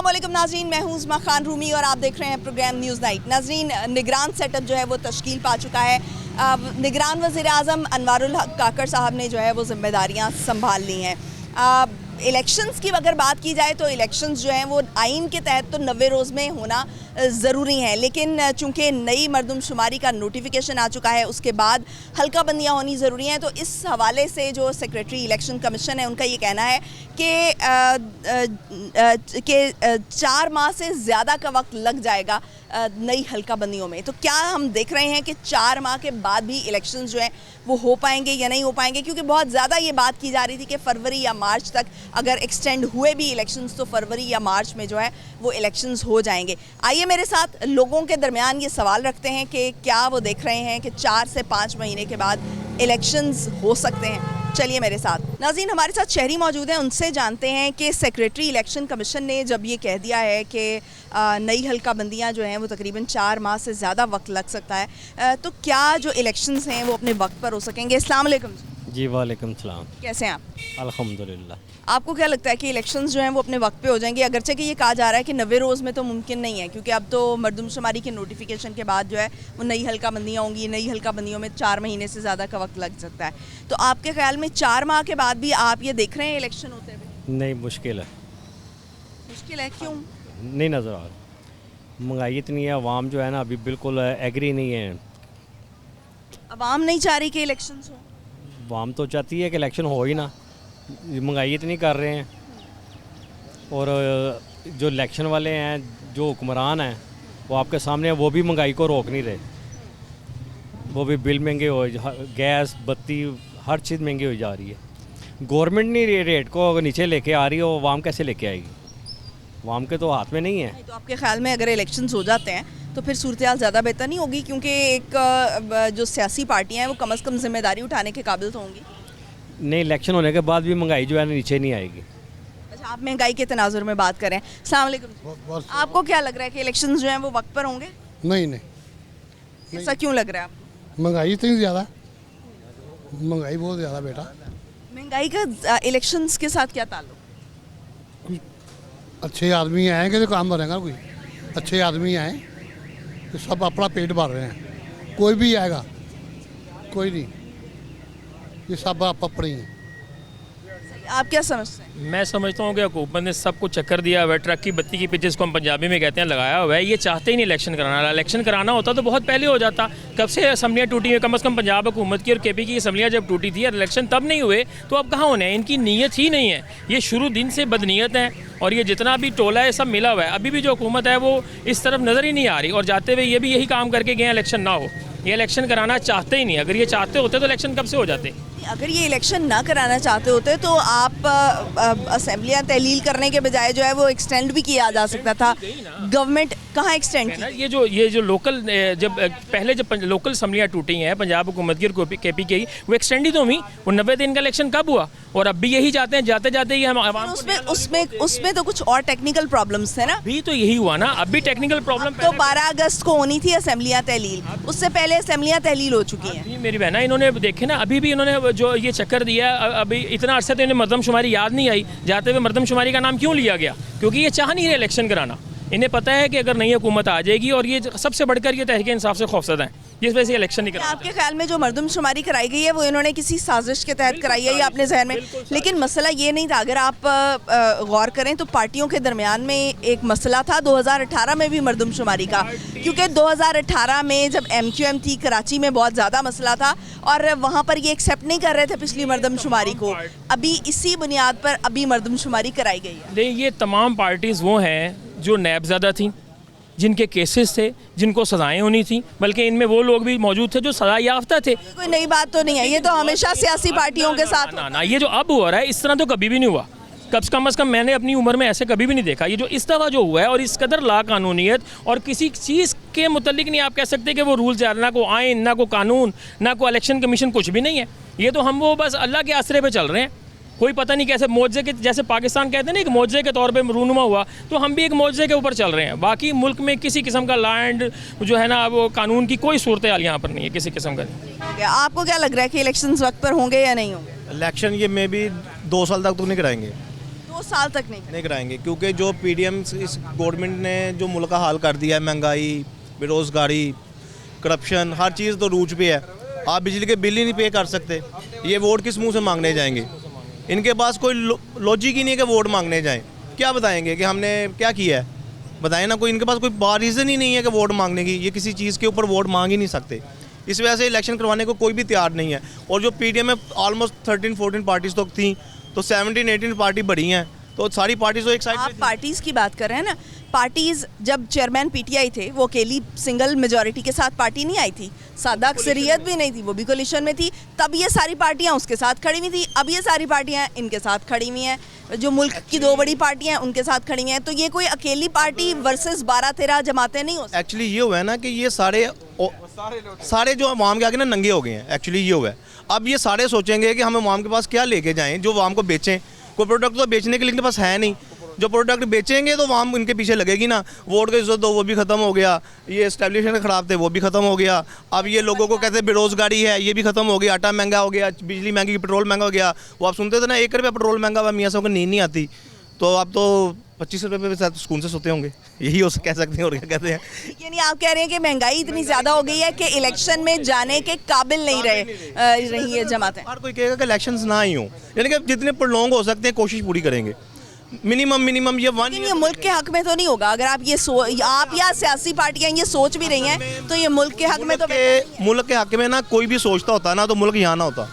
अस्सलामुअलैकुम नाज़रीन, मैं हूँ उस्मा खान रूमी और आप देख रहे हैं प्रोग्राम न्यूज़ नाइट। नाज़रीन, निगरान सेटअप जो है वो तश्कील पा चुका है। निगरान वज़ीर आज़म अनवारुल हक काकड़ साहब ने जो है वो जिम्मेदारियाँ संभाल ली हैं। इलेक्शंस की अगर बात की जाए तो इलेक्शंस जो हैं वो आइन के तहत तो 90 रोज़ में होना ज़रूरी है, लेकिन चूँकि नई मरदमशुमारी का नोटिफिकेशन आ चुका है उसके बाद हल्का बंदियाँ होनी ज़रूरी हैं। तो इस हवाले से जो सेक्रेटरी इलेक्शन कमीशन है उनका ये कहना है कि 4 माह से ज़्यादा का वक्त लग जाएगा नई हल्का बंदियों में। तो क्या हम देख रहे हैं कि 4 माह के बाद भी इलेक्शंस जो हैं वो हो पाएंगे या नहीं हो पाएंगे, क्योंकि बहुत ज़्यादा ये बात की जा रही थी कि फरवरी या मार्च तक अगर एक्सटेंड हुए भी इलेक्शंस तो फरवरी या मार्च में जो है वो इलेक्शंस हो जाएंगे। आइए मेरे साथ लोगों के दरमियान ये सवाल रखते हैं कि क्या वो देख रहे हैं कि 4 से 5 महीने के बाद इलेक्शंस हो सकते हैं। चलिए मेरे साथ। नाज़रीन, हमारे साथ शहरी मौजूद हैं, उनसे जानते हैं कि सेक्रेटरी इलेक्शन कमीशन ने जब ये कह दिया है कि नई हल्का बंदियाँ जो हैं वो तकरीबन 4 माह से ज़्यादा वक्त लग सकता है, तो क्या जो इलेक्शंस हैं वो अपने वक्त पर हो सकेंगे? अस्सलाम वालेकुम। जी वालेकुम सलाम। कैसे हैं आप? अल्हम्दुलिल्लाह। आपको क्या लगता है कि इलेक्शंस जो हैं वो अपने वक्त पे हो जाएंगे? अगरचे कि ये कहा जा रहा है कि 90 रोज़ में तो मुमकिन नहीं है, क्योंकि अब तो मरदमशुमारी के नोटिफिकेशन के बाद जो है वो नई हल्का बंदियाँ होंगी। नई हल्का बंदियों में 4 महीने से ज़्यादा का वक्त लग सकता है। तो आपके ख्याल में 4 माह के बाद भी आप ये देख रहे हैं इलेक्शन होते हुए? नहीं, मुश्किल है। मुश्किल है, क्यों? नहीं नज़र आ रहा। महंगाई इतनी है, आवाम जो है ना अभी बिल्कुल एग्री नहीं है। अवाम नहीं चाह रही कि इलेक्शंस हो? आवाम तो चाहती है कि इलेक्शन हो ही ना, महंगाई इतनी कर रहे हैं। और जो इलेक्शन वाले हैं, जो हुक्मरान हैं, वो आपके सामने वो भी महंगाई को रोक नहीं रहे। वो भी बिल महंगे हो, गैस बत्ती हर चीज़ महंगी हो जा रही है। गवर्नमेंट नहीं रेट को नीचे लेके आ रही है, वो आवाम कैसे लेके आएगी? आवाम के तो हाथ में नहीं है। तो आपके ख्याल में अगर इलेक्शंस हो जाते हैं तो फिर सूरत हाल ज़्यादा बेहतर नहीं होगी, क्योंकि एक जो सियासी पार्टियाँ हैं वो कम से कम जिम्मेदारी उठाने के काबिल तो होंगी? नहीं, इलेक्शन होने के बाद भी महंगाई जो है नीचे नहीं आएगी। अच्छा, आप महंगाई के तनाजुर में बात करें। अस्सलाम वालेकुम। आपको क्या लग रहा है कि इलेक्शंस जो हैं वो वक्त पर होंगे? नहीं। ऐसा क्यों लग रहा है आपको? महंगाई इतनी ज़्यादा, महंगाई बहुत ज़्यादा बेटा। महंगाई का इलेक्शंस के साथ क्या ताल्लुक? अच्छे आदमी आएंगे तो काम भरेगा कोई। अच्छे आदमी आए तो सब अपना पेट भर रहे हैं। कोई भी आएगा, कोई नहीं, ये सब आप अपने ही हैं। आप क्या समझते हैं? मैं समझता हूँ कि हुकूमत ने सबको चक्कर दिया हुआ है। ट्रक की बत्ती की पीछे, इसको हम पंजाबी में कहते हैं, लगाया हुआ है। ये चाहते ही नहीं इलेक्शन कराना। इलेक्शन कराना होता तो बहुत पहले हो जाता। कब से असम्बलियाँ टूटी हैं? कम से कम पंजाब हुकूमत की और केपी की असम्बलियाँ जब टूटी थी और इलेक्शन तब नहीं हुए, तो अब कहाँ होने हैं? इनकी नीयत ही नहीं है। ये शुरू दिन से बदनीयत है और ये जितना भी टोला है सब मिला हुआ है। अभी भी जो हुकूमत है वो इस तरफ नज़र ही नहीं आ रही, और जाते हुए ये भी यही काम करके गए इलेक्शन ना हो। ये इलेक्शन कराना चाहते ही नहीं। अगर ये चाहते होते तो इलेक्शन कब से हो जाते। अगर ये इलेक्शन ना कराना चाहते होते तो आप असेंबलियाँ तहलील करने के बजाय जो है वो एक्सटेंड भी किया जा सकता था। गवर्नमेंट कहाँ एक्सटेंड की? ये जो लोकल पहले जब लोकल असम्बलियाँ टूटी हैं पंजाब हुकूमत की और केपी की, वो एक्सटेंड ही तो हुई। वो 90 दिन का इलेक्शन कब हुआ? और अब भी यही चाहते हैं, जाते जाते ही हम उसमें तो कुछ और टेक्निकल प्रॉब्लम्स थे ना। भी तो यही हुआ ना, अब भी टेक्निकल प्रॉब्लम। तो 12 अगस्त को होनी थी असेंबलियाँ तहलील, उससे पहले असेंबलियाँ तहलील हो चुकी हैं। मेरी बहना, इन्होंने देखे ना, अभी भी इन्होंने जो ये चक्कर दिया, अभी इतना अरसा तो इन्हें मरदमशुमारी याद नहीं आई। जाते हुए मरदमशुमारी का नाम क्यों लिया गया? क्योंकि ये चाह नहीं रहे इलेक्शन कराना। इन्हें पता है कि अगर नई हुकूमत आ जाएगी, और ये सबसे बढ़कर ये तहरीक इंसाफ से खौफजदा है, जिस वजह से इलेक्शन नहीं करा। आपके ख्याल में जो मरदमशुमारी कराई गई है वो इन्होंने किसी साजिश के तहत कराई है या अपने जहन में? लेकिन मसला ये नहीं था। अगर आप गौर करें तो पार्टियों के दरमियान में एक मसला था 2018 में भी मरदमशुमारी का, क्योंकि 2018 में जब MQM थी कराची में बहुत ज़्यादा मसला था और वहाँ पर ये एक्सेप्ट नहीं कर रहे थे पिछली मरदमशुमारी को। अभी इसी बुनियाद पर अभी मरदमशुमारी कराई गई है। नहीं, ये तमाम पार्टीज़ वो हैं जो नैबज़दा थी, जिनके केसेस थे, जिनको सज़ाएं होनी थी, बल्कि इनमें वो लोग भी मौजूद थे जो सज़ा याफ्ता थे। कोई नई बात तो नहीं है, ये तो हमेशा सियासी पार्टियों के साथ ना, ये जो अब हो रहा है इस तरह तो कभी भी नहीं हुआ। कम से कम मैंने अपनी उम्र में ऐसे कभी भी नहीं देखा। ये जो इस दफ़ा जो हुआ है, और इस कदर लाकानूनियत, और किसी चीज़ के मुतल्लिक नहीं आप कह सकते कि वो रूल्स जा रहे, ना को आइन, ना को कानून, ना को इलेक्शन कमीशन, कुछ भी नहीं है। ये तो हम वो बस अल्लाह के आसरे पे चल रहे हैं। कोई पता नहीं कैसे मौजे के, जैसे पाकिस्तान कहते हैं ना एक मौजे के तौर पे रूनुमा हुआ, तो हम भी एक मौजे के ऊपर चल रहे हैं। बाकी मुल्क में किसी किस्म का लैंड जो है ना वो कानून की कोई सूरत हाल यहाँ पर नहीं है किसी किस्म का। आपको क्या लग रहा है कि इलेक्शंस वक्त पर होंगे या नहीं होंगे? इलेक्शन ये मे भी 2 साल तक तो नहीं कराएंगे। 2 साल तक नहीं नहीं कराएंगे, क्योंकि जो पीडीएम इस गवर्नमेंट ने जो मुल्क का हाल कर दिया है, महंगाई, बेरोज़गारी, करप्शन, हर चीज़ तो रूज पे है। आप बिजली के बिल ही नहीं पे कर सकते, ये वोट किस मुंह से मांगने जाएंगे? इनके पास कोई लॉजिक ही नहीं है कि वोट मांगने जाएं। क्या बताएंगे कि हमने क्या किया है? बताएं ना। कोई इनके पास कोई रीज़न ही नहीं है कि वोट मांगने की। ये किसी चीज़ के ऊपर वोट मांग ही नहीं सकते। इस वजह से इलेक्शन करवाने को कोई भी तैयार नहीं है। और जो पीडीएम में ऑलमोस्ट 13-14 पार्टीज तो थी, तो 17-18 पार्टी बढ़ी हैं, तो सारी पार्टीज तो एक साइड आप पार्टीज की बात कर रहे हैं ना। पार्टीज जब चेयरमैन पीटीआई थे, वो अकेली सिंगल मेजॉरिटी के साथ पार्टी नहीं आई थी, सादा अक्सरियत भी नहीं थी, वो भी कोलिशन में थी। तब ये सारी पार्टियां उसके साथ खड़ी हुई थी, अब ये सारी पार्टियां इनके साथ खड़ी हुई हैं। जो मुल्क की 2 बड़ी पार्टियां उनके साथ खड़ी हुई हैं। तो ये कोई अकेली पार्टी वर्सेस 12-13 जमातें नहीं हो सकती। एक्चुअली ये हुआ है ना कि ये सारे जो अवाम के आगे ना नंगे हो गए हैं। एक्चुअली ये हुआ है। अब ये सारे सोचेंगे कि हम अवाम के पास क्या लेके जाएं जो अवाम को बेचें। कोई प्रोडक्ट तो बेचने के लिए इनके पास है नहीं। जो प्रोडक्ट बेचेंगे तो अवाम इनके पीछे लगेगी ना। वोट की इज्जत दो, वो भी ख़त्म हो गया। ये एस्टेब्लिशमेंट ख़राब थे, वो भी ख़त्म हो गया। अब ये लोगों को कहते हैं बेरोज़गारी है, ये भी ख़त्म हो गया। आटा महंगा हो गया, बिजली महंगी, पेट्रोल महंगा हो गया। वो आप सुनते थे ना, 1 रुपये पेट्रोल महंगा हुआ, मियाँ साहब को नींद नहीं आती। तो अब तो 25 रुपये पे शायद सुकून से सोते होंगे, यही हो कह सकते हैं। और क्या कहते हैं, यानी आप कह रहे हैं कि महंगाई इतनी ज़्यादा हो गई है कि इलेक्शन में जाने के काबिल नहीं रही है जमातें। हर कोई कहेगा कि इलेक्शंस ना ही हो, यानी कि जितने प्रोलॉन्ग हो सकते हैं कोशिश पूरी करेंगे। मिनिमम ये 1 लेकिन ये मुल्क के हक में तो नहीं होगा। अगर आप आप या सियासी पार्टियां ये सोच भी रही हैं, तो ये मुल्क के हक में तो मुल्क के हक में ना कोई भी सोचता होता ना, तो मुल्क यहाँ ना होता।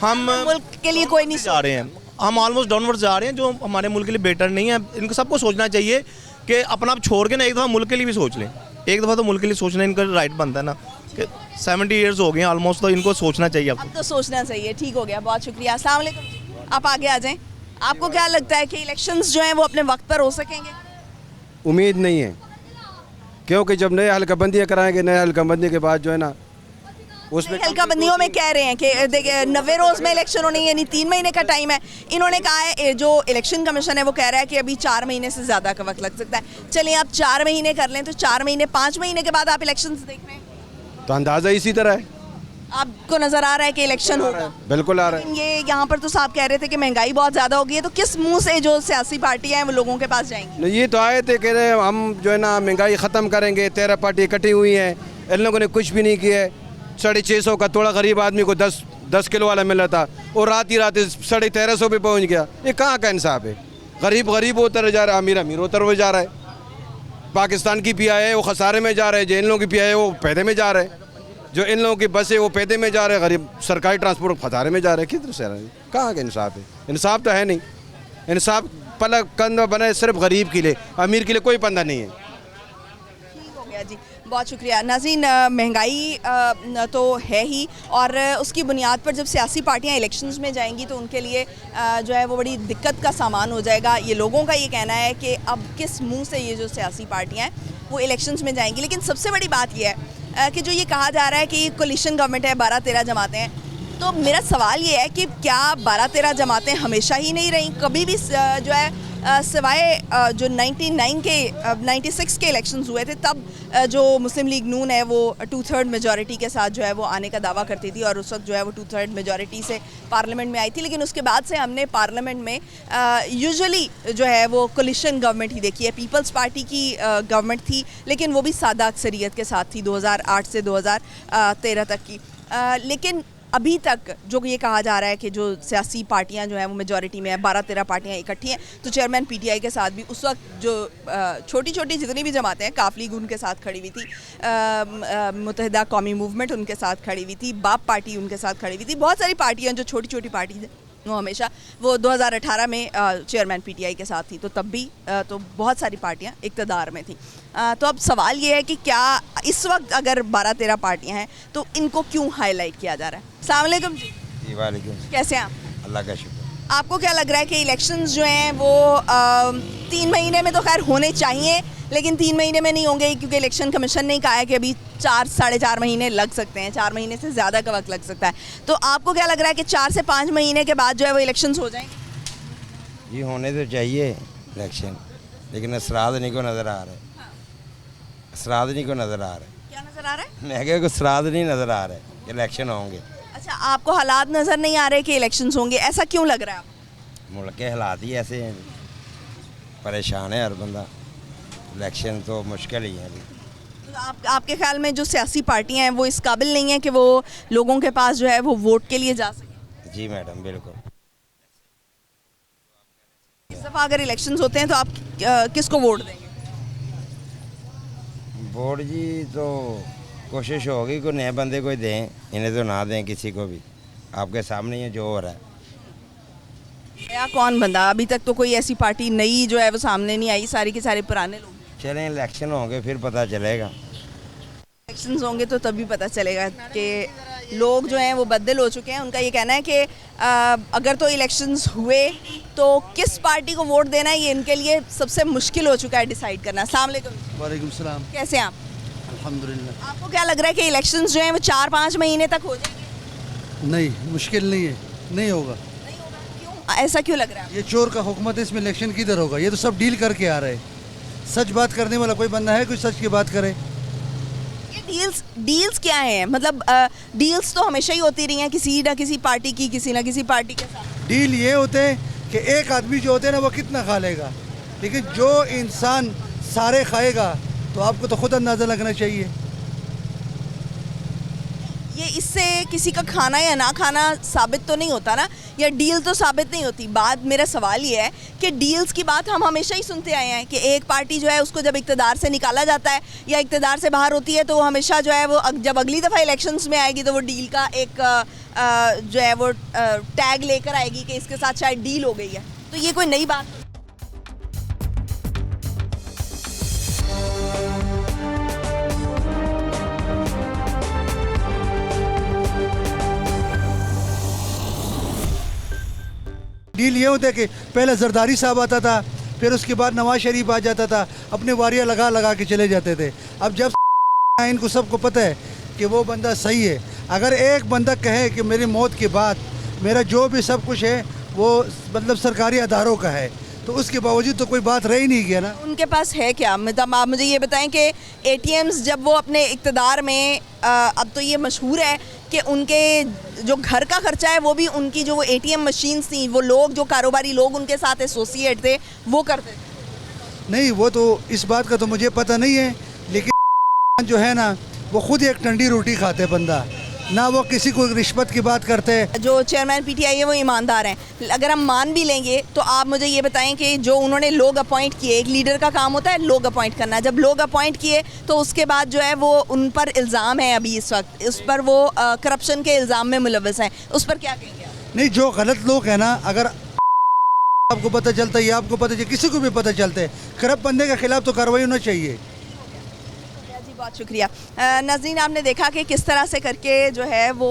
हम मुल्क के लिए कोई नहीं जा रहे हैं, हम ऑलमोस्ट डाउनवर्ड जा रहे हैं, जो हमारे मुल्क के लिए बेटर नहीं है। इनको सबको सोचना चाहिए कि अपना आप छोड़ के ना एक दफ़ा मुल्क के लिए भी सोच लें। एक दफ़ा तो मुल्क के लिए सोचना इनका राइट बनता है ना, कि 70 ईयर्स हो गए हैं ऑलमोस्ट, तो इनको सोचना चाहिए। अब तो सोचना चाहिए। ठीक हो गया, बहुत शुक्रिया। अस्सलाम वालेकुम, आप आगे आ जाएं। आपको क्या लगता है कि इलेक्शंस जो हैं वो अपने वक्त पर हो सकेंगे? उम्मीद नहीं है, क्योंकि जब नए हल्काबंदियाँ कराएंगे, नए हल्काबंदी के बाद जो है ना उसमें हल्काबंदियों में कह रहे हैं कि देखिए 90 रोज़ में इलेक्शन होने, यानी 3 महीने का टाइम है। इन्होंने कहा है, जो इलेक्शन कमीशन है वो कह रहा है कि अभी 4 महीने से ज़्यादा का वक्त लग सकता है। चलिए आप 4 महीने कर लें, तो 4 महीने 5 महीने के बाद आप इलेक्शन देख रहे हैं, तो अंदाज़ा इसी तरह है। आपको नज़र आ रहा है कि इलेक्शन होगा? बिल्कुल आ रहा है। ये यहाँ पर तो साहब कह रहे थे कि महंगाई बहुत ज़्यादा हो गई है, तो किस मुंह से जो सियासी पार्टियाँ हैं वो लोगों के पास जाएंगी? ये तो आए थे कह रहे हम जो है ना महंगाई ख़त्म करेंगे, 13 पार्टी इकट्ठी हुई हैं, इन लोगों ने कुछ भी नहीं किया है। 650 का थोड़ा गरीब आदमी को 10 किलो वाला मिल रहा था, और रात ही 1350 पे पहुँच गया। ये कहाँ का इंसाफ है? गरीब होता जा रहा है, अमीर होता हुआ जा रहा है। पाकिस्तान की पीआई है वो खसारे में जा रहे हैं, जो इन लोगों की पीआई है वो पैदे में जा रहे हैं। जो इन लोगों की बस है वो पैदे में जा रहे हैं, गरीब सरकारी ट्रांसपोर्ट खसारे में जा रहे हैं। किधर से रहे? कहाँ का इंसाफ है? इंसाफ तो है नहीं। इंसाफ पलक कंधा बने सिर्फ गरीब के लिए, अमीर के लिए कोई पंधा नहीं है। ठीक हो गया जी, बहुत शुक्रिया। नाज़रीन, महंगाई तो है ही, और उसकी बुनियाद पर जब सियासी पार्टियां इलेक्शंस में जाएंगी तो उनके लिए जो है वो बड़ी दिक्कत का सामान हो जाएगा। ये लोगों का ये कहना है कि अब किस मुंह से ये जो सियासी पार्टियां हैं वो इलेक्शंस में जाएंगी। लेकिन सबसे बड़ी बात ये है कि जो ये कहा जा रहा है कि ये कोलिशन गवर्नमेंट है, 12-13 जमातें हैं, तो मेरा सवाल ये है कि क्या 12-13 जमातें हमेशा ही नहीं रहीं? कभी भी जो है सिवाय जो 96 के इलेक्शंस हुए थे, तब जो मुस्लिम लीग नून है वो 2/3 मेजॉरिटी के साथ जो है वो आने का दावा करती थी, और उस वक्त जो है वो 2/3 मेजॉरिटी से पार्लियामेंट में आई थी। लेकिन उसके बाद से हमने पार्लियामेंट में यूजुअली जो है वो कोलिशन गवर्नमेंट ही देखी है। पीपल्स पार्टी की गवर्नमेंट थी, लेकिन वो भी सादा अक्सरियत के साथ थी 2008 से 2013 तक की। लेकिन अभी तक जो ये कहा जा रहा है कि जो सियासी पार्टियां जो हैं वो मेजॉरिटी में है, 12-13 पार्टियां इकट्ठी हैं, तो चेयरमैन पीटीआई के साथ भी उस वक्त जो छोटी छोटी जितनी भी जमातें हैं, काफ लीग उनके साथ खड़ी हुई थी, मुत्तहिदा कौमी मूवमेंट उनके साथ खड़ी हुई थी, बाप पार्टी उनके साथ खड़ी हुई थी। बहुत सारी पार्टियां जो छोटी छोटी पार्टी हैं वो हमेशा, वो 2018 में चेयरमैन पीटीआई के साथ थी, तो तब भी तो बहुत सारी पार्टियां इक़्तिदार में थी। तो अब सवाल ये है कि क्या इस वक्त अगर 12-13 पार्टियां हैं तो इनको क्यों हाईलाइट किया जा रहा है? अस्सलाम वालेकुम जी। वालेकुम, कैसे हैं आप? अल्लाह का शुक्र। आपको क्या लग रहा है कि इलेक्शंस जो हैं वो 3 महीने में तो खैर होने चाहिए, लेकिन 3 महीने में नहीं होंगे, क्योंकि इलेक्शन कमीशन ने कहा है कि अभी 4-4.5 महीने लग सकते हैं, 4 महीने से ज़्यादा का वक्त लग सकता है। तो आपको क्या लग रहा है कि 4 से 5 महीने के बाद जो है वो इलेक्शंस हो जाएंगे? ये होने तो चाहिए इलेक्शन, लेकिन असराद नहीं को नज़र आ रहा है। असराद नहीं को नज़र आ रहा है। क्या नज़र आ रहा है? मैं कह असराद नहीं नज़र आ रहा है कि इलेक्शन होंगे। अच्छा, आपको हालात नज़र नहीं आ रहे कि इलेक्शंस होंगे, ऐसा क्यों लग रहा है आपको? मुल्क के हालात ही ऐसे हैं, परेशान है हर बंदा। इलेक्शन तो मुश्किल ही है अभी। तो आपके ख्याल में जो सियासी पार्टियां हैं वो इस काबिल नहीं हैं कि वो लोगों के पास जो है वो वोट के लिए जा सकें? जी मैडम, बिल्कुल। इस दफ़ा अगर इलेक्शंस होते हैं तो आप किसको वोट देंगे? वोट जी तो कोशिश होगी कोई नए बंदे को ही दें, इन्हें तो ना दें किसी को भी। आपके सामने ही है जो हो रहा है। नया कौन बंदा? अभी तक तो कोई ऐसी पार्टी नई जो है वो सामने नहीं आई, सारी के सारे पुराने लोग। चलें इलेक्शन होंगे फिर पता चलेगा। इलेक्शंस होंगे तो तभी पता चलेगा कि लोग जो हैं वो बदल हो चुके हैं। उनका ये कहना है कि अगर तो इलेक्शंस हुए तो किस पार्टी को वोट देना है ये इनके लिए सबसे मुश्किल हो चुका है डिसाइड करना। अस्सलाम वालेकुम। वालेकुम सलाम। कैसे हैं आप? अल्हम्दुलिल्लाह। आपको क्या लग रहा है कि इलेक्शंस जो हैं वो 4-5 महीने तक हो जाएंगे? नहीं, मुश्किल नहीं है, नहीं होगा। नहीं होगा? क्यों? ऐसा क्यों लग रहा है? ये चोर का हुकूमत है, इसमें इलेक्शन किधर होगा? ये तो सब डील करके आ रहे हैं। सच बात करने वाला कोई बंदा है कोई सच की बात करे? ये डील्स क्या हैं? मतलब डील्स तो हमेशा ही होती रही हैं किसी ना किसी पार्टी की, किसी ना किसी पार्टी के साथ। डील ये होते हैं कि एक आदमी जो होते हैं ना वो कितना खा लेगा, लेकिन जो इंसान सारे खाएगा तो आपको तो खुद अंदाज़ा लगना चाहिए। ये इससे किसी का खाना या ना खाना साबित तो नहीं होता ना, या डील तो साबित नहीं होती। बात, मेरा सवाल ये है कि डील्स की बात हम हमेशा ही सुनते आए हैं कि एक पार्टी जो है उसको जब इक़्तिदार से निकाला जाता है या इक़्तिदार से बाहर होती है तो वो हमेशा जो है वो जब अगली दफ़ा इलेक्शंस में आएगी तो वो डील का एक जो है वो टैग लेकर आएगी कि इसके साथ शायद डील हो गई है। तो ये कोई नई बात? डील ये होता है कि पहले जरदारी साहब आता था, फिर उसके बाद नवाज शरीफ आ जाता था, अपने वारियाँ लगा लगा के चले जाते थे। अब जब इनको सबको पता है कि वो बंदा सही है, अगर एक बंदा कहे कि मेरी मौत के बाद मेरा जो भी सब कुछ है वो मतलब सरकारी अदारों का है, तो उसके बावजूद तो कोई बात रह ही नहीं गया ना। उनके पास है क्या? मतलब आप मुझे ये बताएं कि एटीएम्स जब वो अपने इक़्तिदार में अब तो ये मशहूर है कि उनके जो घर का खर्चा है वो भी उनकी जो वो एटीएम मशीन्स थी, वो लोग जो कारोबारी लोग उनके साथ एसोसिएट थे वो करते थे। नहीं, वो तो इस बात का तो मुझे पता नहीं है, लेकिन जो है ना वो खुद एक ठंडी रोटी खाते बंदा, ना वो किसी को रिश्वत की बात करते हैं। जो चेयरमैन पीटीआई है वो ईमानदार हैं। अगर हम मान भी लेंगे तो आप मुझे ये बताएं कि जो उन्होंने लोग अपॉइंट किए, एक लीडर का काम होता है लोग अपॉइंट करना, जब लोग अपॉइंट किए तो उसके बाद जो है वो उन पर इल्ज़ाम है अभी इस वक्त, उस पर वो करप्शन के इल्ज़ाम में मुलव्वस हैं, उस पर क्या कहेंगे आप? नहीं, जो गलत लोग हैं ना, अगर आपको पता चलता है या आपको पता चले, किसी को भी पता चलता है, करप्ट बंदे के खिलाफ तो कार्रवाई होना चाहिए। जी बहुत शुक्रिया। नाज़रीन, आपने देखा कि किस तरह से करके जो है वो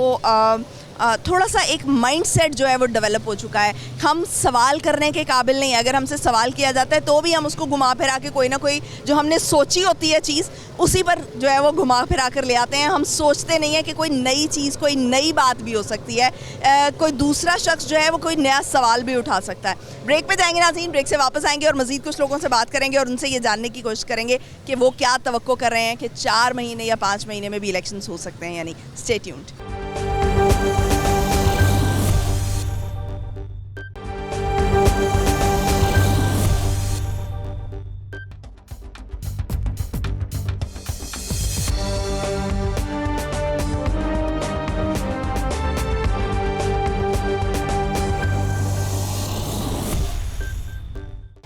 थोड़ा सा एक माइंडसेट जो है वो डेवलप हो चुका है। हम सवाल करने के काबिल नहीं, अगर हमसे सवाल किया जाता है तो भी हम उसको घुमा फिरा के कोई ना कोई जो हमने सोची होती है चीज़ उसी पर जो है वो घुमा फिरा कर ले आते हैं। हम सोचते नहीं हैं कि कोई नई चीज़, कोई नई बात भी हो सकती है, कोई दूसरा शख्स जो है वो कोई नया सवाल भी उठा सकता है। ब्रेक पे जाएंगे नाज़रीन, ब्रेक से वापस आएंगे और मज़ीद कुछ लोगों से बात करेंगे और उनसे ये जानने की कोशिश करेंगे कि वो क्या तवक्को कर रहे हैं कि 4 महीने या 5 महीने में भी इलेक्शंस हो सकते हैं या नहीं। Stay tuned.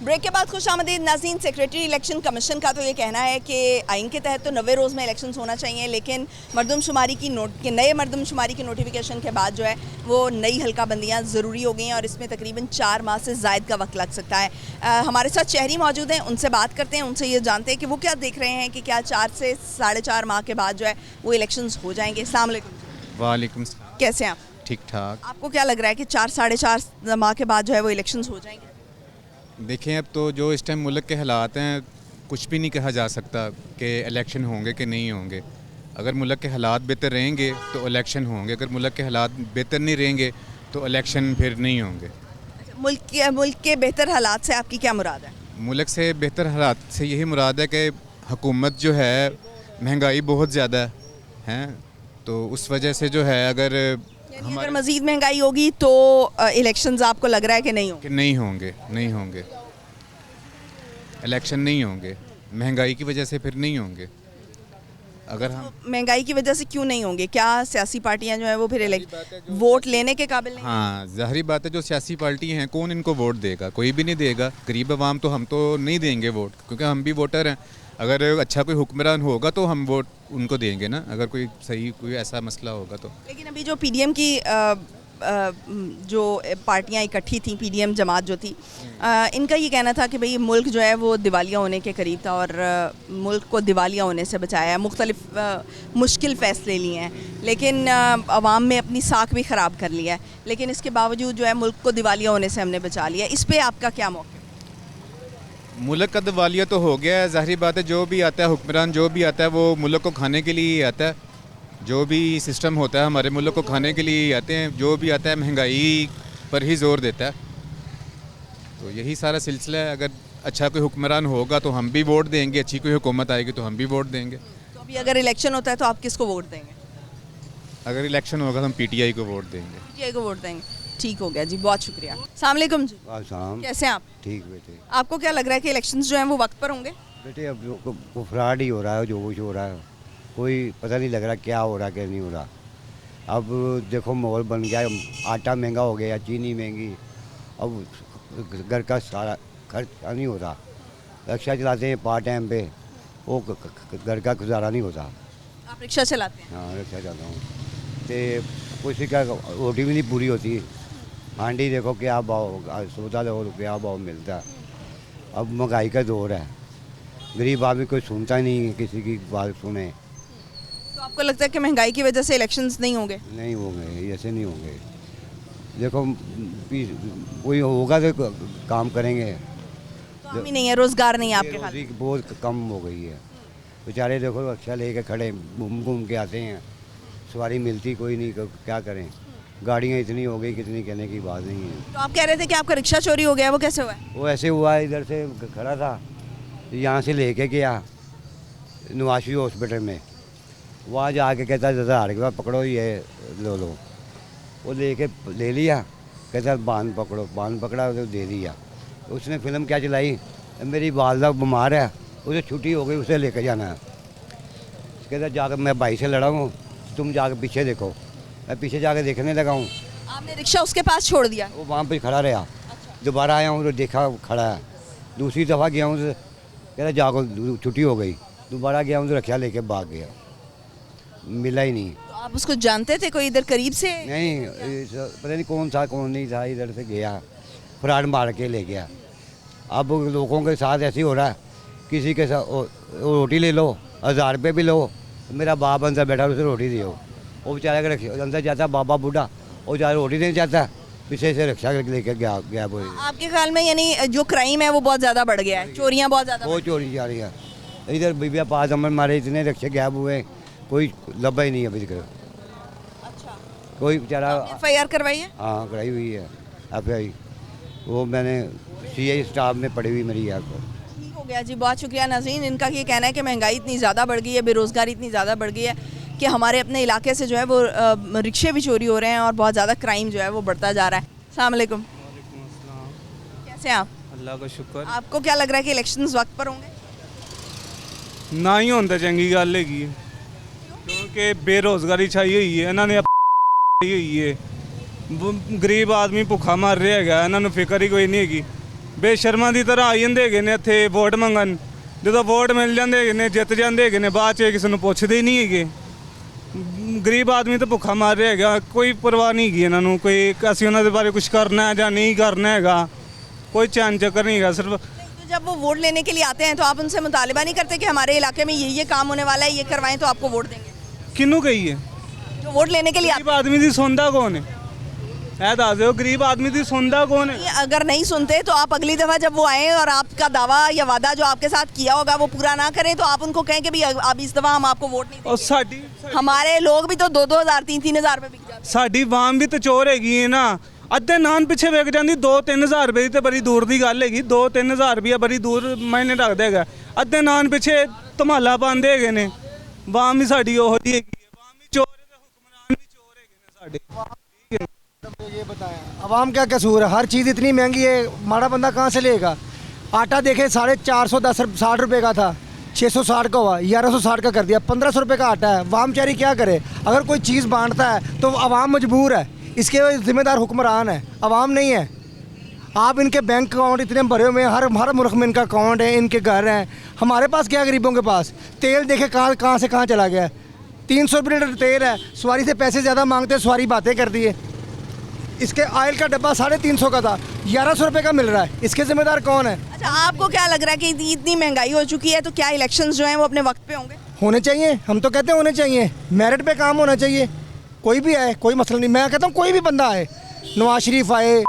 ब्रेक के बाद खुश आमदीद नाज़रीन। सेक्रेटरी इलेक्शन कमीशन का तो ये कहना है कि आइन के तहत तो 90 रोज़ में इलेक्शंस होना चाहिए, लेकिन मरदमशुमारी की नए मरदमशुमारी की नोटिफिकेशन के बाद जो है वो नई हल्का बंदियाँ ज़रूरी हो गई हैं और इसमें तकरीबन 4 माह से ज़ायद का वक्त लग सकता है। हमारे साथ शहरी मौजूद हैं, उनसे बात करते हैं, उनसे ये जानते हैं कि वो क्या देख रहे हैं कि क्या 4 से 4.5 माह के बाद जो है वो इलेक्शंस हो जाएंगे। अस्सलाम वालेकुम। वालेकुम सलाम। कैसे हैं आप? ठीक ठाक। आपको क्या लग रहा है कि 4-4.5 माह के बाद जो है वो इलेक्शंस हो जाएंगे? देखें, अब तो जो इस टाइम मुल्क के हालात हैं, कुछ भी नहीं कहा जा सकता कि इलेक्शन होंगे कि नहीं होंगे। अगर मुल्क के हालात बेहतर रहेंगे तो इलेक्शन होंगे, अगर मुल्क के हालात बेहतर नहीं रहेंगे तो इलेक्शन फिर नहीं होंगे। मुल्क के बेहतर हालात से आपकी क्या मुराद है? मुल्क से बेहतर हालात से यही मुराद है कि हुकूमत जो है, महंगाई बहुत ज़्यादा है, तो उस वजह से जो है अगर यानी अगर मजीद महंगाई होगी तो इलेक्शंस आपको लग रहा है कि नहीं होंगे? कि नहीं होंगे, नहीं होंगे, इलेक्शन नहीं होंगे, महंगाई की वजह से फिर नहीं होंगे। अगर हम महंगाई की वजह से क्यों नहीं होंगे? क्या सियासी पार्टियां जो है वो फिर वोट लेने के काबिल नहीं? हाँ, ज़ाहिर बात है, जो सियासी पार्टी हैं कौन इनको वोट देगा? कोई भी नहीं देगा। गरीब आवाम तो हम तो नहीं देंगे वोट, क्योंकि हम भी वोटर हैं। अगर अच्छा कोई हुक्मरान होगा तो हम वोट उनको देंगे ना, अगर कोई सही कोई ऐसा मसला होगा तो। लेकिन अभी जो पीडीएम की जो पार्टियां इकट्ठी थी, पीडीएम जमात जो थी, इनका ये कहना था कि भाई मुल्क जो है वो दिवालिया होने के करीब था और मुल्क को दिवालिया होने से बचाया है, मुख्तलिफ मुश्किल फ़ैसले लिए हैं, लेकिन अवाम में अपनी साख भी ख़राब कर लिया है, लेकिन इसके बावजूद जो है मुल्क को दिवालिया होने से हमने बचा लिया। इस पर आपका क्या मौक़िफ़? मुल्क का दिवालिया तो हो गया है, ज़ाहिर बात है। जो भी आता है हुक्मरान, जो भी आता है वो मुल्क को खाने के लिए ही आता है। जो भी सिस्टम होता है हमारे मुल्क को खाने के लिए ही आते हैं। जो भी आता है महंगाई पर ही ज़ोर देता है। तो यही सारा सिलसिला है। अगर अच्छा कोई हुक्मरान होगा तो हम भी वोट देंगे, अच्छी कोई हुकूमत आएगी तो हम भी वोट देंगे। तो अभी अगर इलेक्शन होता है तो आप किसको वोट देंगे? अगर इलेक्शन होगा तो हम पीटीआई को वोट देंगे। पीटीआई को वोट देंगे। ठीक हो गया जी, बहुत शुक्रिया। अस्सलाम वालेकुम जी, कैसे हैं आप? ठीक बेटे। आपको क्या लग रहा है कि इलेक्शंस जो हैं वो वक्त पर होंगे? बेटे अब जो फ्रॉड ही हो रहा है, जो कुछ हो रहा है, कोई पता नहीं लग रहा क्या हो रहा क्या नहीं हो रहा। अब देखो माहौल बन गया है, आटा महंगा हो गया, चीनी महंगी, अब घर का सारा खर्च नहीं होता। रिक्शा चलाते हैं पार्ट टाइम पे, वो घर का गुजारा नहीं होता। आप रिक्शा चलाते हैं? हाँ, रिक्शा चलाता हूँ। तो किसी का रोटी भी नहीं पूरी होती। हांडी देखो क्या भाव, सौदा देखो क्या भाव मिलता है। अब महंगाई का दौर है, गरीब आदमी कोई सुनता ही नहीं, किसी की बात सुने। तो आपको लगता है कि महंगाई की वजह से इलेक्शंस नहीं होंगे? नहीं होंगे, ऐसे नहीं होंगे। देखो कोई होगा तो काम करेंगे। काम ही नहीं है, रोजगार नहीं है आपके ख्याल में? बहुत कम हो गई है। बेचारे देखो अच्छा लेके खड़े घूम घूम के आते हैं, सवारी मिलती कोई नहीं, क्या करें। गाड़ियाँ इतनी हो गई, कितनी कहने की बात नहीं है। तो आप कह रहे थे कि आपका रिक्शा चोरी हो गया, वो कैसे हुआ है? वो ऐसे हुआ, इधर से खड़ा था, यहाँ से लेके गया नवाशी हॉस्पिटल में, वहाँ जाके कहता 10,000 के बाद पकड़ो, ये लो। वो ले लिया, कहता बांध पकड़ो, बांध पकड़ा तो दे दिया। उसने फिल्म क्या चलाई, मेरी वालदा बीमार है, उसे छुट्टी हो गई, उसे लेकर जाना है। कहता जाकर मैं भाई से लड़ा हूँ, तुम जाकर पीछे देखो। मैं पीछे जाकर देखने लगा हूँ। आपने रिक्शा उसके पास छोड़ दिया? वो वहाँ पे खड़ा रहा। दोबारा आया हूँ तो देखा खड़ा है। दूसरी दफ़ा गया हूँ तो कहता जाको छुट्टी हो गई। दोबारा गया हूँ तो रक्षा लेके भाग गया, मिला ही नहीं। तो आप उसको जानते थे कोई इधर करीब से? नहीं, पता नहीं कौन था कौन नहीं था, इधर से गया, फ्रॉड मार के ले गया। अब लोगों के साथ ऐसे हो रहा है, किसी के साथ रोटी ले लो, 1000 रुपये भी लो, मेरा बाप अंदर बैठा उसे रोटी दियो। वो बेचारा के अंदर जाता बाबा बूढ़ा, वो बेचारा रोटी नहीं चाहता, पीछे से रिक्शा लेके गया वो। आपके ख्याल में यानी जो क्राइम है वो बहुत ज़्यादा बढ़ गया है, चोरियाँ बहुत ज़्यादा? बहुत चोरी जा रही है इधर। बीबिया 5 नंबर मारे, इतने रिक्शे गैब हुए, कोई लब्बा ही नहीं अभी तक। अच्छा, कोई बेचारा। FIR करवाई है? हाँ, कराई हुई है FIR। वो मैंने CI स्टाफ में पड़ी हुई मेरी याद पर। ठीक हो गया जी, बहुत शुक्रिया नाज़रीन। इनका ये कहना है कि महंगाई इतनी ज़्यादा बढ़ गई है, बेरोज़गारी इतनी ज़्यादा बढ़ गई है कि हमारे अपने इलाके से जो है वो रिक्शे भी चोरी हो रहे हैं और बहुत ज़्यादा क्राइम जो है वो बढ़ता जा रहा है। अस्सलाम वालेकुम। कैसे हैं आप? अल्लाह का शुक्र। आपको क्या लग रहा है कि इलेक्शंस वक्त पर होंगे? ना ही होंदा चंगी गल हैगी, क्योंकि बेरोज़गारी छाई हुई है, इन्होंने हुई है, गरीब आदमी भुखा मर रहा है, इन्होंने फिक्र ही कोई नहीं हैगी। बेशर्मा की तरह आई जाते है इत्थे वोट मंगन, जो वोट मिल जाते हैं जित जाते हैं, बाद किसी को पुछते ही नहीं है। गरीब आदमी तो भुखा मर रहा है, कोई परवाह नहीं हैगी इन्होंने, कोई असीं उन्होंने बारे कुछ करना है या नहीं करना है, कोई चैन चक्कर नहीं है। सिर्फ तो जब वो वोट लेने के लिए आते हैं तो आप उनसे मुतालिबा नहीं करते कि हमारे इलाके में ये काम होने वाला है, ये करवाएं तो आपको वोट देंगे? किनू कही है? जो वोट लेने के लिए गरीब आदमी की सुनता कौन है? दस दो, गरीब आदमी की सुनता कौन है? अगर नहीं सुनते तो आप अगली दफ़ा जब वो आए और आपका दावा या वादा जो आपके साथ किया होगा वो पूरा ना करें तो आप उनको कहें कि भाई अब इस दफ़ा हम आपको वोट नहीं देंगे। और साडी हमारे लोग भी तो 2-2 हज़ार 3-3 हज़ार रुपये बिक जाते। साडी वाम भी तो चोर हैगी है ना, अद्धे नान पिछे विक जाती। 2-3 हज़ार रुपये तो बड़ी दूर की गल हैगी, 2-3 हज़ार रुपया बड़ी दूर मायने रखता है। अद्धे नान पिछे धमाला पाते है, वाम ही साडी ओह जी हैगी, वाम ही चोर है, हुक्मरान भी चोर है साडे। ये बताएं अवाम का कसूर है, हर चीज़ इतनी महंगी है, माड़ा बंदा कहाँ से लेगा। आटा देखे 460 रुपये का था, 660 का हुआ, 1160 का कर दिया, 1500 रुपये का आटा है। अवाम बेचारी क्या करे? अगर कोई चीज़ बांटता है तो अवाम मजबूर है, इसके ज़िम्मेदार हुक्मरान है, अवाम नहीं है। आप इनके बैंक अकाउंट इतने भरे हुए हैं, हर मुल्क में इनका अकाउंट है, इनके घर हैं। हमारे पास क्या, गरीबों के पास? तेल देखे कहाँ से कहाँ चला गया। 300 रुपये लीटर तेल है, सवारी से पैसे ज़्यादा मांगते हैं, सवारी बातें कर दी है। इसके ऑयल का डब्बा 350 का था, 1100 रुपये का मिल रहा है, इसके ज़िम्मेदार कौन है? अच्छा, आपको क्या लग रहा है कि इतनी महंगाई हो चुकी है तो क्या इलेक्शंस जो हैं वो अपने वक्त पे होंगे? होने चाहिए, हम तो कहते हैं होने चाहिए, मेरिट पे काम होना चाहिए। कोई भी आए, कोई मसला नहीं, मैं कहता हूँ कोई भी बंदा आए, नवाज शरीफ आए,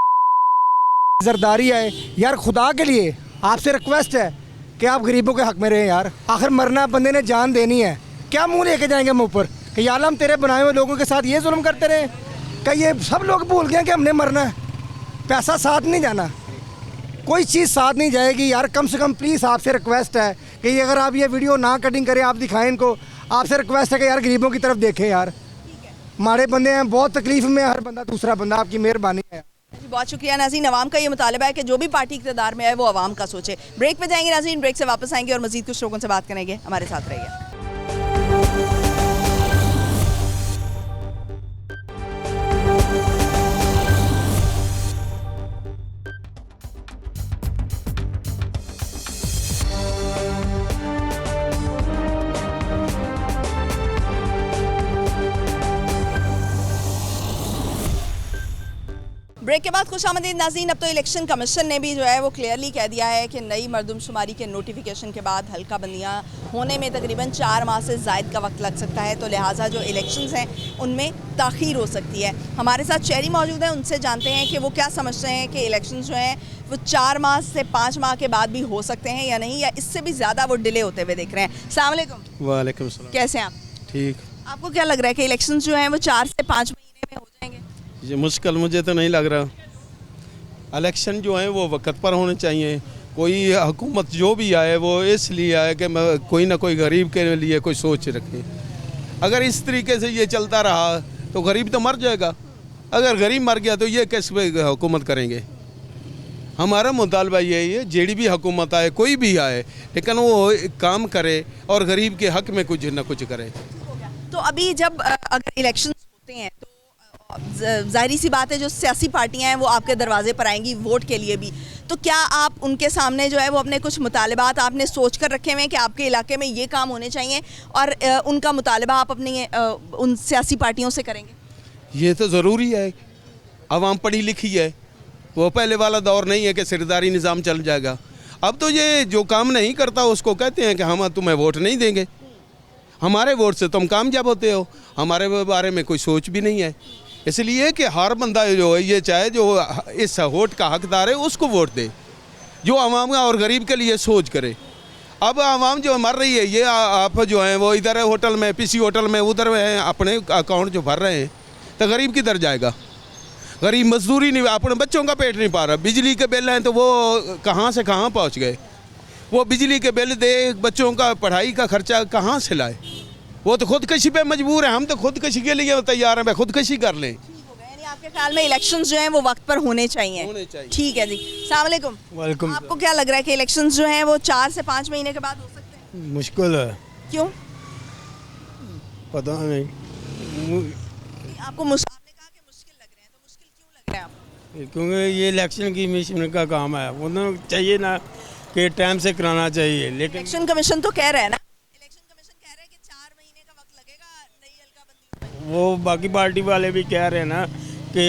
जरदारी आए, यार खुदा के लिए आपसे रिक्वेस्ट है कि आप गरीबों के हक में रहें यार। आखिर मरना, बंदे ने जान देनी है, क्या मुंह लेके जाएंगे हम ऊपर कि यार हम तेरे बनाए हुए लोगों के साथ ये जुल्म करते रहे? क्या ये सब लोग भूल गए कि हमने मरना है? पैसा साथ नहीं जाना, कोई चीज़ साथ नहीं जाएगी यार। कम से कम प्लीज़ आपसे रिक्वेस्ट है कि अगर आप ये वीडियो ना कटिंग करें, आप दिखाएं इनको, आपसे रिक्वेस्ट है कि यार गरीबों की तरफ देखें यार। हमारे बंदे हैं बहुत तकलीफ में, हर बंदा दूसरा बंदा, आपकी मेहरबानी है। बहुत शुक्रिया नाज़रीन। अवाम का ये मुतालबा है कि जो भी पार्टी इक़्तिदार में है वो अवाम का सोचे। ब्रेक पे जाएंगे नाज़रीन, ब्रेक से वापस आएंगे और मज़ीद कुछ लोगों से बात करेंगे, हमारे साथ रहिए। ब्रेक के बाद खुशामदीद नाज़रीन। अब तो इलेक्शन कमीशन ने भी जो है वो क्लियरली कह दिया है कि नई मरदमशुमारी के नोटिफिकेशन के बाद हल्का बंदियाँ होने में तकरीबन 4 माह से ज़ायद का वक्त लग सकता है, तो लिहाजा जो इलेक्शंस हैं उनमें ताख़ीर हो सकती है। हमारे साथ शहरी मौजूद हैं, उनसे जानते हैं कि वो क्या समझते हैं कि इलेक्शन जो हैं वो 4 माह से 5 माह के बाद भी हो सकते हैं या नहीं, या इससे भी ज़्यादा वो डिले होते हुए दिख रहे हैं। अस्सलाम वालेकुम। वालेकुम सलाम। कैसे हैं आप? ठीक। आपको क्या लग रहा है कि इलेक्शन जो हैं वो 4 से 5 महीने में हो जाएंगे? ये मुश्किल मुझे तो नहीं लग रहा। इलेक्शन जो है वो वक्त पर होने चाहिए। कोई हुकूमत जो भी आए वो इसलिए आए कि कोई ना कोई गरीब के लिए कोई सोच रखे। अगर इस तरीके से ये चलता रहा तो गरीब तो मर जाएगा। अगर गरीब मर गया तो ये किस पे हुकूमत करेंगे? हमारा मुतालबा यही है, जेडी भी हुकूमत आए, कोई भी आए, लेकिन वो काम करे और गरीब के हक में कुछ ना कुछ करे। तो अभी जब अगर इलेक्शन होते हैं तो ज़ाहिर सी बात है जो सियासी पार्टियां हैं वो आपके दरवाजे पर आएंगी वोट के लिए भी, तो क्या आप उनके सामने जो है वो अपने कुछ मुतालबात आपने सोच कर रखे हुए हैं कि आपके इलाके में ये काम होने चाहिए और उनका मुतालबा आप अपनी उन सियासी पार्टियों से करेंगे? ये तो ज़रूरी है। आवाम पढ़ी लिखी है, वो पहले वाला दौर नहीं है कि सरदारी निज़ाम चल जाएगा। अब तो ये जो काम नहीं करता उसको कहते हैं कि हम तुम्हें वोट नहीं देंगे, हमारे वोट से तुम कामयाब होते हो, हमारे बारे में कोई सोच भी नहीं है। इसलिए कि हर बंदा जो है ये चाहे जो इस वोट का हकदार है उसको वोट दे, जो आवाम और गरीब के लिए सोच करे। अब आवाम जो मर रही है, ये आप जो हैं वो इधर है होटल में, पीसी होटल में, उधर में अपने अकाउंट जो भर रहे हैं, तो गरीब किधर जाएगा? गरीब मजदूरी नहीं, अपने बच्चों का पेट नहीं पा रहा। बिजली के बिल हैं तो वो कहाँ से कहाँ पहुँच गए? वो बिजली के बिल दे, बच्चों का पढ़ाई का खर्चा कहाँ से लाए? वो तो खुदकशी पे मजबूर है। हम तो खुदकशी के लिए तैयार हैं, खुदकशी कर लें। यानी आपके ख्याल में इलेक्शंस जो हैं वो वक्त पर होने चाहिए? ठीक है जी। अस्सलाम वालेकुम। वालेकुम। आपको क्या लग रहा है कि इलेक्शंस जो हैं वो 4 से 5 महीने के बाद हो सकते हैं? मुश्किल है। क्यों? पता नहीं। आपको आपने कहा कि मुश्किल लग रहे हैं, तो मुश्किल क्यों लग रहा है आपको? क्योंकि ये इलेक्शन की मिशन का काम है, उन्हें चाहिए ना कि टाइम से कराना चाहिए, लेकिन इलेक्शन कमीशन तो कह रहा है ना, वो बाकी पार्टी वाले भी कह रहे हैं ना कि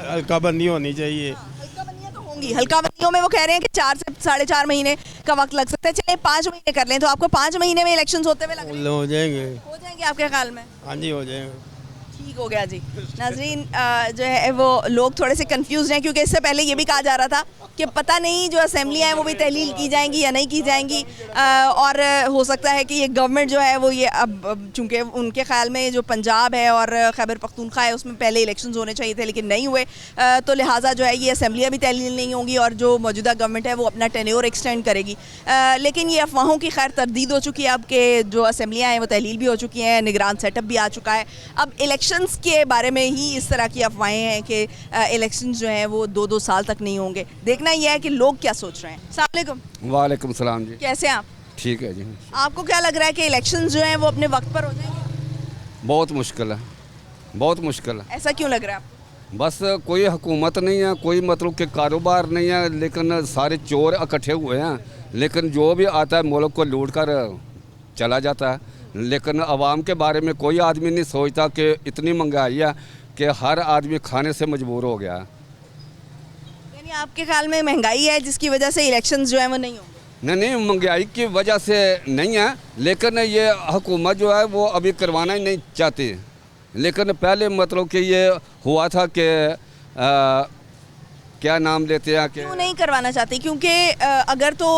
हल्का बंदी होनी चाहिए। हल्का बंदियां तो होंगी, हल्का बंदियों में वो कह रहे हैं कि 4 से 4.5 महीने का वक्त लग सकता है। चलिए 5 महीने कर लें, तो आपको 5 महीने में इलेक्शंस होते हुए लग रहे हैं? हो जाएंगे। हो जाएंगे आपके ख्याल में? हाँ जी, हो जाएंगे। ठीक हो गया जी। नाजरीन जो है वो लोग थोड़े से कंफ्यूज हैं, क्योंकि इससे पहले ये भी कहा जा रहा था कि पता नहीं जो असेंबलियाँ हैं वो भी तहलील की जाएंगी या नहीं की जाएंगी, और हो सकता है कि ये गवर्नमेंट जो है वो ये अब चूँकि उनके ख्याल में जो पंजाब है और खैबर पख्तूनख्वा है उसमें पहले इलेक्शंस होने चाहिए थे लेकिन नहीं हुए, तो लिहाजा जो है ये असेंबलियाँ भी तहलील नहीं होंगी और जो मौजूदा गवर्नमेंट है वो अपना टेन्योर एक्सटेंड करेगी। लेकिन ये अफवाहों की खैर तरदीद हो चुकी है अब के जो असेंबलियाँ हैं वो तहलील भी हो चुकी हैं, निगरान सेटअप भी आ चुका है। अब इलेक्शन इलेक्शंस के बारे में ही इस तरह की अफवाहें हैं कि इलेक्शन जो हैं वो 2-2 साल तक नहीं होंगे। देखना यह है कि लोग क्या सोच रहे हैं। अस्सलाम वालेकुम। वालेकुम सलाम जी। कैसे हैं आप? ठीक है जी। आपको क्या लग रहा है कि इलेक्शन जो हैं वो अपने वक्त पर हो जाएंगे? बहुत मुश्किल है, बहुत मुश्किल है। ऐसा क्यों लग रहा है आपको? बस कोई हुकूमत नहीं है, कोई मतलब कि कारोबार नहीं है, लेकिन सारे चोर इकट्ठे हुए हैं। लेकिन जो भी आता है मुल्क को लूट कर चला जाता है। लेकिन आवाम के बारे में कोई आदमी नहीं सोचता कि इतनी महंगाई है कि हर आदमी खाने से मजबूर हो गया है। यानी आपके ख्याल में महंगाई है जिसकी वजह से इलेक्शन जो है वो नहीं होंगे? नहीं, महंगाई की वजह से नहीं है, लेकिन ये हुकूमत जो है वो अभी करवाना ही नहीं चाहती। लेकिन पहले मतलब कि ये हुआ था कि क्या नाम लेते हैं कि क्यों नहीं करवाना चाहते? क्योंकि अगर तो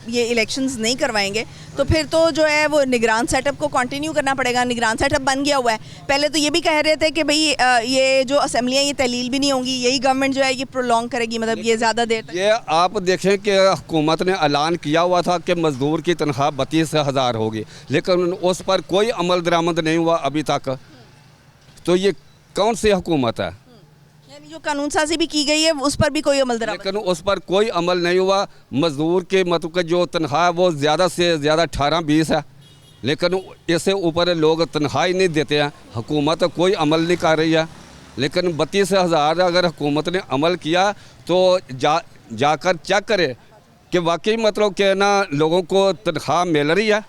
ये इलेक्शंस नहीं करवाएंगे तो फिर तो जो है वो निगरान सेटअप को कंटिन्यू करना पड़ेगा। निगरान सेटअप बन गया हुआ है। पहले तो ये भी कह रहे थे कि भाई ये जो असेंबलियाँ ये तहलील भी नहीं होंगी, यही गवर्नमेंट जो है ये प्रोलॉन्ग करेगी, मतलब ये ज़्यादा देर तक। ये आप देखें कि हुकूमत ने ऐलान किया हुआ था कि मज़दूर की तनख्वाह 32,000 होगी, लेकिन उस पर कोई अमल दरामद नहीं हुआ अभी तक। तो ये कौन सी हुकूमत है? यानी जो कानून साजी भी की गई है उस पर भी कोई अमल दरामद, लेकिन उस पर कोई अमल नहीं हुआ। मज़दूर के मतलब कि जो तनख्वाह है वो ज़्यादा से ज़्यादा 18-20 है, लेकिन इससे ऊपर लोग तनख्वाह ही नहीं देते हैं। हुकूमत कोई अमल नहीं कर रही है। लेकिन 32,000 अगर हुकूमत ने अमल किया तो जाकर चेक करे कि वाकई मतलब कि ना लोगों को तनख्वाह मिल रही है,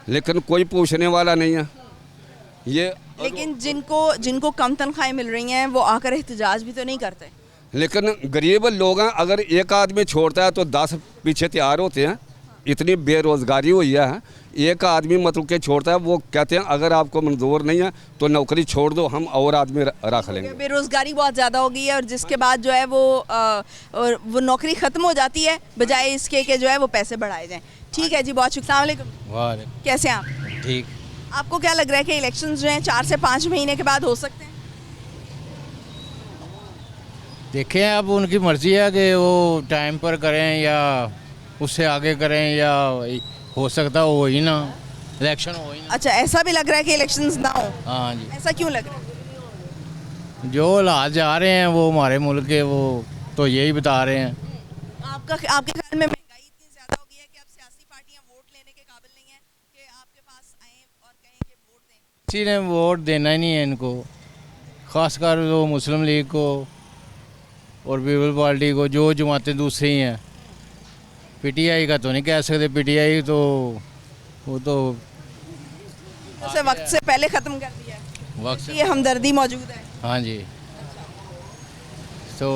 लेकिन कोई पूछने वाला नहीं है। ये लेकिन जिनको कम तनख्वाहें मिल रही हैं वो आकर एहतजाज भी तो नहीं करते। लेकिन गरीब लोग हैं, अगर एक आदमी छोड़ता है तो 10 पीछे तैयार होते हैं। इतनी बेरोज़गारी हुई है, एक आदमी मतलब के छोड़ता है, वो कहते हैं अगर आपको मंजूर नहीं है तो नौकरी छोड़ दो, हम और आदमी रख लेंगे। बेरोज़गारी बहुत ज़्यादा हो गई है और जिसके बाद जो है वो नौकरी ख़त्म हो जाती है बजाय इसके कि जो है वो पैसे बढ़ाए जाएँ। ठीक है जी, बहुत शुक्रिया। अस्सलाम वालेकुम। कैसे हैं आप? ठीक। आपको क्या लग रहा है कि इलेक्शंस जो हैं 4 से 5 महीने के बाद हो सकते हैं? देखें, अब उनकी मर्ज़ी है कि वो टाइम पर करें या उससे आगे करें, या हो सकता हो ही ना, इलेक्शन हो ही ना। अच्छा, ऐसा भी लग रहा है कि इलेक्शंस ना हो? हाँ जी। ऐसा क्यों लग रहा है? जो हालात जा रहे हैं वो हमारे मुल्क के, वो तो यही बता रहे हैं। आपके ख्याल में महंगाई इतनी ज़्यादा हो गई है कि अब सियासी पार्टियां वोट लेने के काबिल नहीं है कि आपके पास आएँ और कहें कि वोट दें? किसी ने वोट देना ही नहीं है इनको, ख़ासकर जो मुस्लिम लीग को और पीपल पार्टी को, जो जमातें दूसरी हैं। पीटीआई का तो नहीं कह सकते, पीटीआई तो वो तो उसे वक्त से पहले ख़त्म कर दिया है, वक्त से। ये हमदर्दी मौजूद है। हाँ जी। तो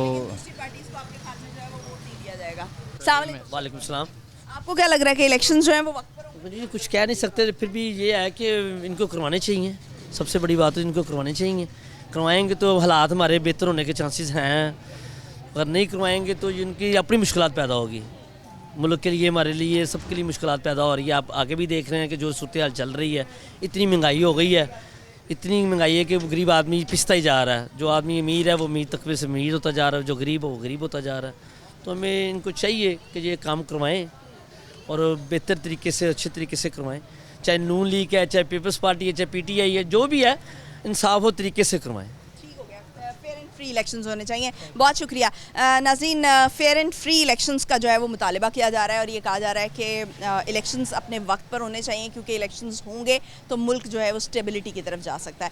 वालेकुम सलाम। आपको क्या लग रहा है कि इलेक्शन जो है वो वक्त पर मुझे कुछ कह नहीं सकते, फिर भी ये है कि इनको करवाने चाहिए। सबसे बड़ी बात है इनको करवाने चाहिए। करवाएंगे तो हालात हमारे बेहतर होने के चांसेस हैं, अगर नहीं करवाएंगे तो इनकी अपनी मुश्किलात पैदा होगी। मुल्क के लिए, हमारे लिए, सबके लिए मुश्किलात पैदा हो रही है। आप आगे भी देख रहे हैं कि जो सूरत हाल चल रही है, इतनी महंगाई हो गई है, इतनी महंगाई है कि गरीब आदमी पिसता ही जा रहा है। जो आदमी अमीर है वो अमीर तकबे से अमीर होता जा रहा है, जो गरीब है वो गरीब होता जा रहा है। तो हमें इनको चाहिए कि ये काम करवाएं और बेहतर तरीके से, अच्छे तरीके से करवाएं। चाहे नून लीग है, चाहे पीपल्स पार्टी है, चाहे पीटीआई है, जो भी है, इंसाफ हो तरीके से करवाएं। फेयर एंड फ्री इलेक्शंस होने चाहिए। बहुत शुक्रिया नाज़रीन। फेयर एंड फ्री इलेक्शंस का जो है वो मुतालिबा किया जा रहा है और ये कहा जा रहा है कि इलेक्शंस अपने वक्त पर होने चाहिए, क्योंकि इलेक्शंस होंगे तो मुल्क जो है वो स्टेबिलिटी की तरफ जा सकता है।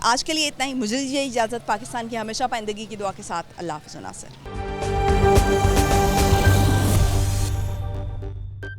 आज के लिए इतना ही। मुझे दीजिए इजाज़त। पाकिस्तान की हमेशा पाइंदगी की दुआ के साथ। अल्लाह हाफ़िज़। नासिर।